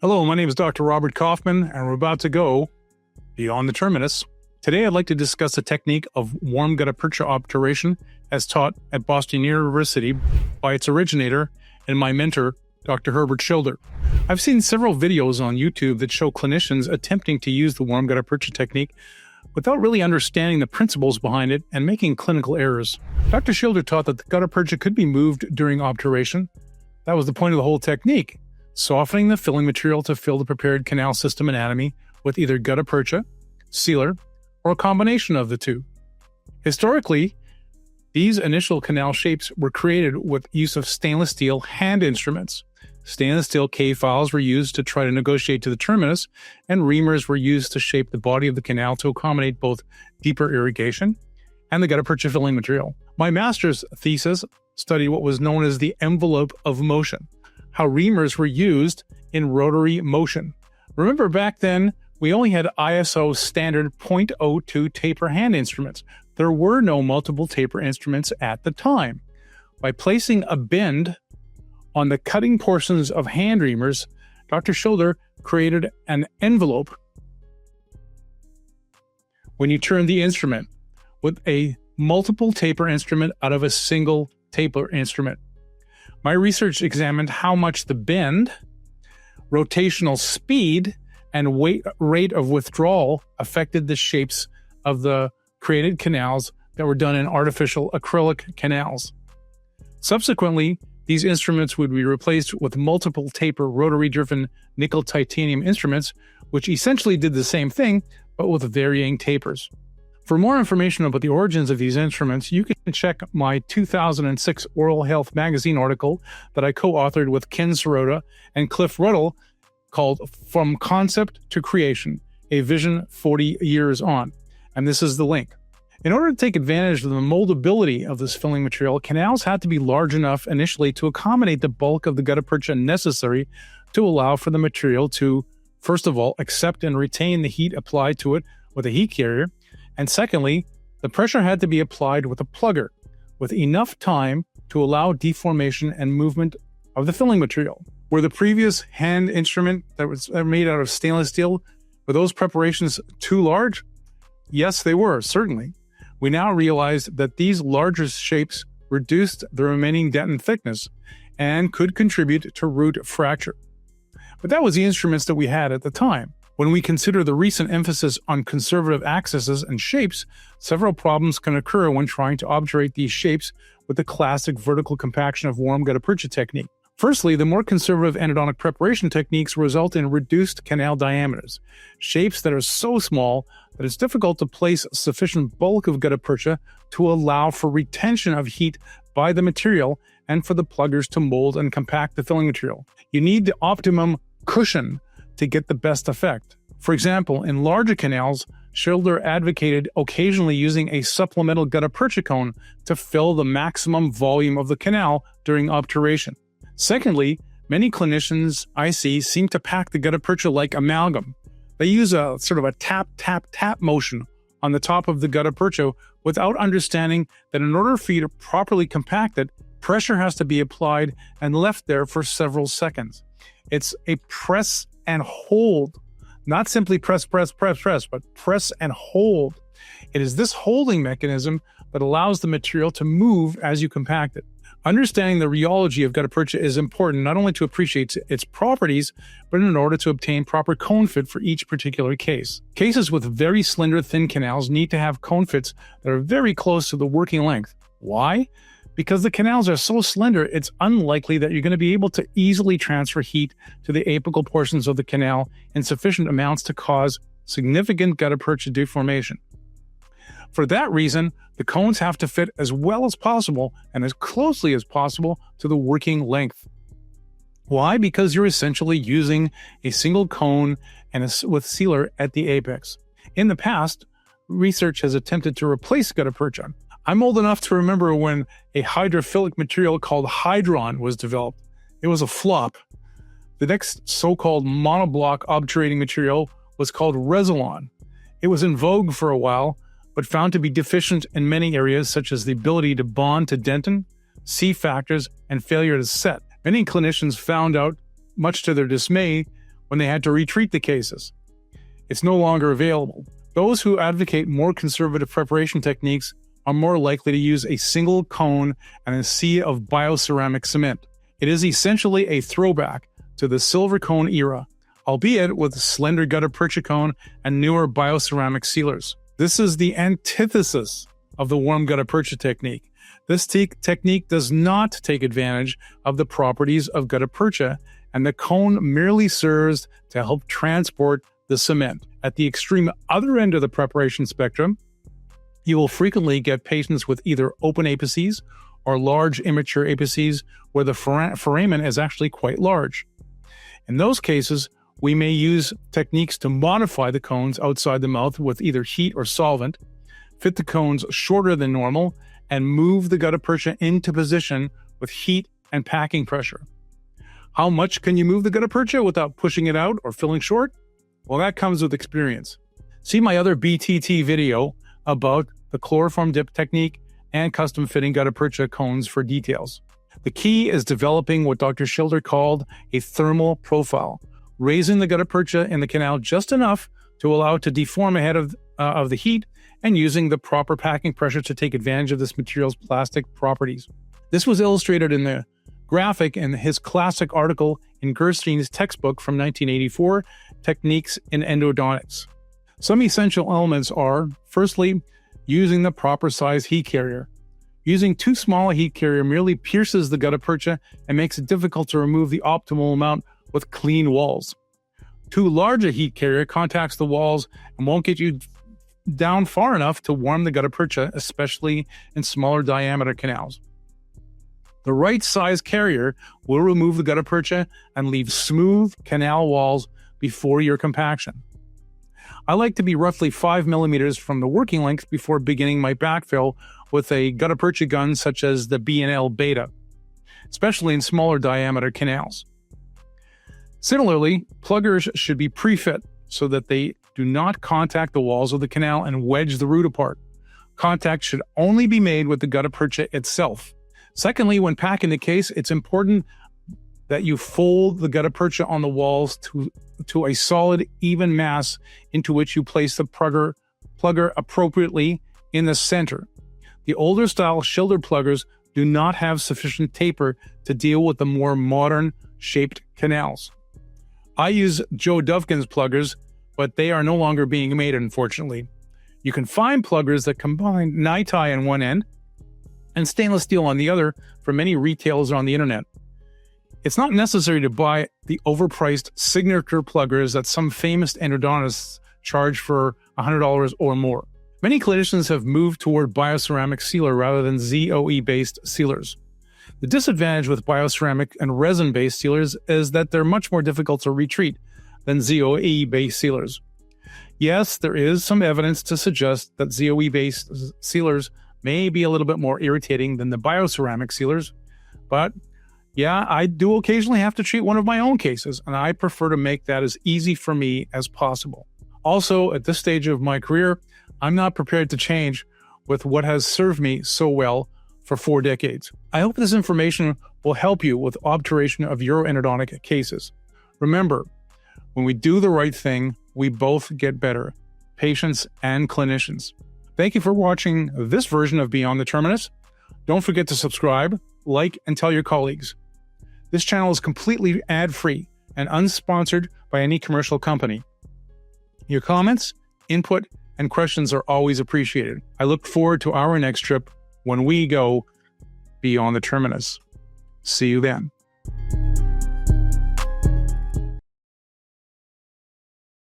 Hello, my name is Dr. Robert Kaufman, and we're about to go beyond the terminus. Today, I'd like to discuss the technique of warm gutta percha obturation as taught at Boston University by its originator and my mentor, Dr. Herbert Schilder. I've seen several videos on YouTube that show clinicians attempting to use the warm gutta percha technique without really understanding the principles behind it and making clinical errors. Dr. Schilder taught that the gutta percha could be moved during obturation. That was the point of the whole technique, softening the filling material to fill the prepared canal system anatomy with either gutta percha, sealer, or a combination of the two. Historically, these initial canal shapes were created with use of stainless steel hand instruments. Stainless steel K-files were used to try to negotiate to the terminus, and reamers were used to shape the body of the canal to accommodate both deeper irrigation and the gutta percha filling material. My master's thesis studied what was known as the envelope of motion, how reamers were used in rotary motion. Remember, back then, we only had ISO standard .02 taper hand instruments. There were no multiple taper instruments at the time. By placing a bend on the cutting portions of hand reamers, Dr. Schilder created an envelope when you turn the instrument with a multiple taper instrument out of a single taper instrument. My research examined how much the bend, rotational speed, and rate of withdrawal affected the shapes of the created canals that were done in artificial acrylic canals. Subsequently, these instruments would be replaced with multiple taper rotary-driven nickel titanium instruments, which essentially did the same thing, but with varying tapers. For more information about the origins of these instruments, you can check my 2006 Oral Health magazine article that I co-authored with Ken Sirota and Cliff Ruddle called From Concept to Creation, A Vision 40 Years On. And this is the link. In order to take advantage of the moldability of this filling material, canals had to be large enough initially to accommodate the bulk of the gutta percha necessary to allow for the material to, first of all, accept and retain the heat applied to it with a heat carrier. And secondly, the pressure had to be applied with a plugger, with enough time to allow deformation and movement of the filling material. Were the previous hand instrument that was made out of stainless steel, were those preparations too large? Yes, they were, certainly. We now realize that these larger shapes reduced the remaining dentin thickness and could contribute to root fracture. But that was the instruments that we had at the time. When we consider the recent emphasis on conservative axes and shapes, several problems can occur when trying to obturate these shapes with the classic vertical compaction of warm gutta percha technique. Firstly, the more conservative endodontic preparation techniques result in reduced canal diameters, shapes that are so small that it's difficult to place sufficient bulk of gutta percha to allow for retention of heat by the material and for the pluggers to mold and compact the filling material. You need the optimum cushion to get the best effect. For example, in larger canals, Schilder advocated occasionally using a supplemental gutta percha cone to fill the maximum volume of the canal during obturation. Secondly, many clinicians I see seem to pack the gutta percha like amalgam. They use a sort of a tap, tap, tap motion on the top of the gutta percha without understanding that in order for you to properly compact it, pressure has to be applied and left there for several seconds. It's a press and hold, not simply press, but press and hold. It is this holding mechanism that allows the material to move as you compact it. Understanding the rheology of gutta percha is important not only to appreciate its properties, but in order to obtain proper cone fit for each particular case. Cases with very slender, thin canals need to have cone fits that are very close to the working length. Why? Because the canals are so slender, it's unlikely that you're going to be able to easily transfer heat to the apical portions of the canal in sufficient amounts to cause significant gutta percha deformation. For that reason, the cones have to fit as well as possible and as closely as possible to the working length. Why? Because you're essentially using a single cone and with sealer at the apex. In the past, research has attempted to replace gutta percha. I'm old enough to remember when a hydrophilic material called Hydron was developed. It was a flop. The next so-called monoblock obturating material was called Resilon. It was in vogue for a while, but found to be deficient in many areas such as the ability to bond to dentin, C-factors, and failure to set. Many clinicians found out, much to their dismay, when they had to retreat the cases. It's no longer available. Those who advocate more conservative preparation techniques are more likely to use a single cone and a sea of bioceramic cement. It is essentially a throwback to the silver cone era, albeit with a slender gutta percha cone and newer bioceramic sealers. This is the antithesis of the warm gutta percha technique. This technique does not take advantage of the properties of gutta percha, and the cone merely serves to help transport the cement. At the extreme other end of the preparation spectrum, you will frequently get patients with either open apices or large immature apices where the foramen is actually quite large. In those cases, we may use techniques to modify the cones outside the mouth with either heat or solvent, fit the cones shorter than normal, and move the gutta percha into position with heat and packing pressure. How much can you move the gutta percha without pushing it out or filling short? Well, that comes with experience. See my other BTT video about the chloroform dip technique and custom fitting gutta percha cones for details. The key is developing what Dr. Schilder called a thermal profile, raising the gutta percha in the canal just enough to allow it to deform ahead of the heat, and using the proper packing pressure to take advantage of this material's plastic properties. This was illustrated in the graphic in his classic article in Gerstein's textbook from 1984, Techniques in Endodontics. Some essential elements are, firstly, using the proper size heat carrier. Using too small a heat carrier merely pierces the gutta percha and makes it difficult to remove the optimal amount with clean walls. Too large a heat carrier contacts the walls and won't get you down far enough to warm the gutta percha, especially in smaller diameter canals. The right size carrier will remove the gutta percha and leave smooth canal walls before your compaction. I like to be roughly 5 millimeters from the working length before beginning my backfill with a gutta percha gun such as the B&L Beta, especially in smaller diameter canals. Similarly, pluggers should be pre-fit so that they do not contact the walls of the canal and wedge the root apart. Contact should only be made with the gutta percha itself. Secondly, when packing the case, it's important that you fold the gutta percha on the walls to a solid, even mass into which you place the plugger appropriately in the center. The older style Schilder pluggers do not have sufficient taper to deal with the more modern shaped canals. I use Joe Dovkin's pluggers, but they are no longer being made, unfortunately. You can find pluggers that combine NiTi on one end and stainless steel on the other from many retailers on the internet. It's not necessary to buy the overpriced signature pluggers that some famous endodontists charge for $100 or more. Many clinicians have moved toward bioceramic sealer rather than ZOE-based sealers. The disadvantage with bioceramic and resin-based sealers is that they're much more difficult to retreat than ZOE-based sealers. Yes, there is some evidence to suggest that ZOE-based sealers may be a little bit more irritating than the bioceramic sealers, but yeah, I do occasionally have to treat one of my own cases, and I prefer to make that as easy for me as possible. Also, at this stage of my career, I'm not prepared to change with what has served me so well for 4 decades. I hope this information will help you with obturation of endodontic cases. Remember, when we do the right thing, we both get better, patients and clinicians. Thank you for watching this version of Beyond the Terminus. Don't forget to subscribe, like, and tell your colleagues. This channel is completely ad-free and unsponsored by any commercial company. Your comments, input, and questions are always appreciated. I look forward to our next trip when we go beyond the terminus. See you then.